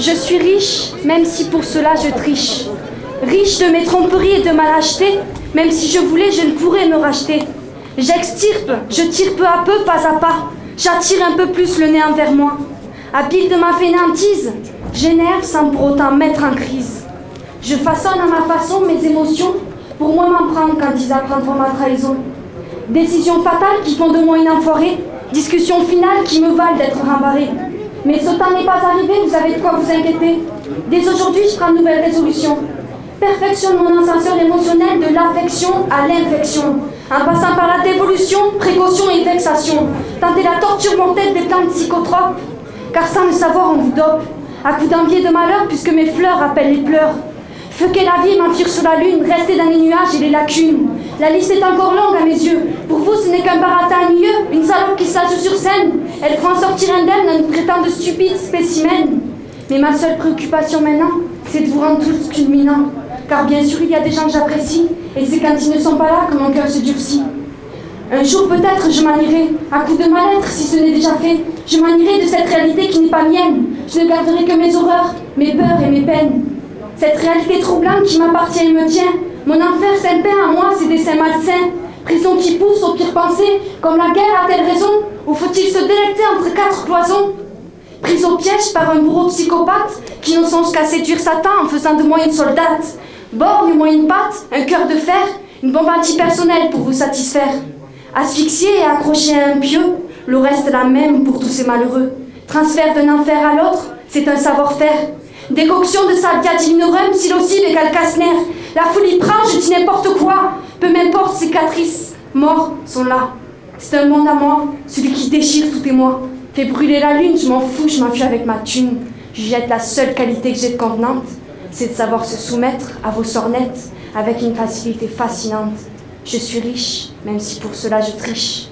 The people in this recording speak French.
Je suis riche, même si pour cela je triche. Riche de mes tromperies et de ma lâcheté, même si je voulais, je ne pourrais me racheter. J'extirpe, je tire peu à peu, pas à pas. J'attire un peu plus le nez envers moi. Habile de ma fainéantise, j'énerve sans pour autant mettre en crise. Je façonne à ma façon mes émotions, pour moi m'en prendre quand ils apprendront ma trahison. Décisions fatales qui font de moi une enfoirée, discussions finales qui me valent d'être rembarrée. Mais ce temps n'est pas arrivé, vous avez de quoi vous inquiéter. Dès aujourd'hui, je prends une nouvelle résolution. Perfectionne mon ascenseur émotionnel de l'affection à l'infection, en passant par la dévolution, précaution et vexation. Tentez la torture mortelle des plantes psychotropes, car sans le savoir, on vous dope. À coups d'envie et de malheur, puisque mes fleurs rappellent les pleurs. Fucker la vie, m'enfuir sur la lune, rester dans les nuages et les lacunes. La liste est encore longue à mes yeux. Pour vous, ce n'est qu'un baratin ennuyeux, une salope qui s'ajoute sur scène. Elle prend sortir indemne d'un prétendant stupide spécimen. Mais ma seule préoccupation maintenant, c'est de vous rendre tous culminants. Car bien sûr, il y a des gens que j'apprécie, et c'est quand ils ne sont pas là que mon cœur se durcit. Un jour peut-être je m'en irai, à coup de mal-être si ce n'est déjà fait. Je m'en irai de cette réalité qui n'est pas mienne. Je ne garderai que mes horreurs, mes peurs et mes peines. Cette réalité troublante qui m'appartient et me tient. Mon enfer s'impeint à moi, ces desseins malsains. Prison qui pousse aux pires pensées, comme la guerre a-t-elle raison? Ou faut-il se délecter entre quatre cloisons? Prise au piège par un bourreau psychopathe qui ne songe qu'à séduire Satan en faisant de moi une soldate. Borgne-moi une patte, un cœur de fer, une bombe antipersonnelle pour vous satisfaire. Asphyxié et accroché à un pieu, l'eau reste la même pour tous ces malheureux. Transfert d'un enfer à l'autre, c'est un savoir-faire. Décoction de salvia divinorum, psilocibe et calcasner. La folie prend, je dis n'importe quoi. Peu m'importe, cicatrices, morts sont là. C'est un monde à moi, celui qui déchire tout et moi. Fait brûler la lune, je m'en fous, je m'enfuis avec ma thune. Je jette la seule qualité que j'ai de convenante, c'est de savoir se soumettre à vos sornettes avec une facilité fascinante. Je suis riche, même si pour cela je triche.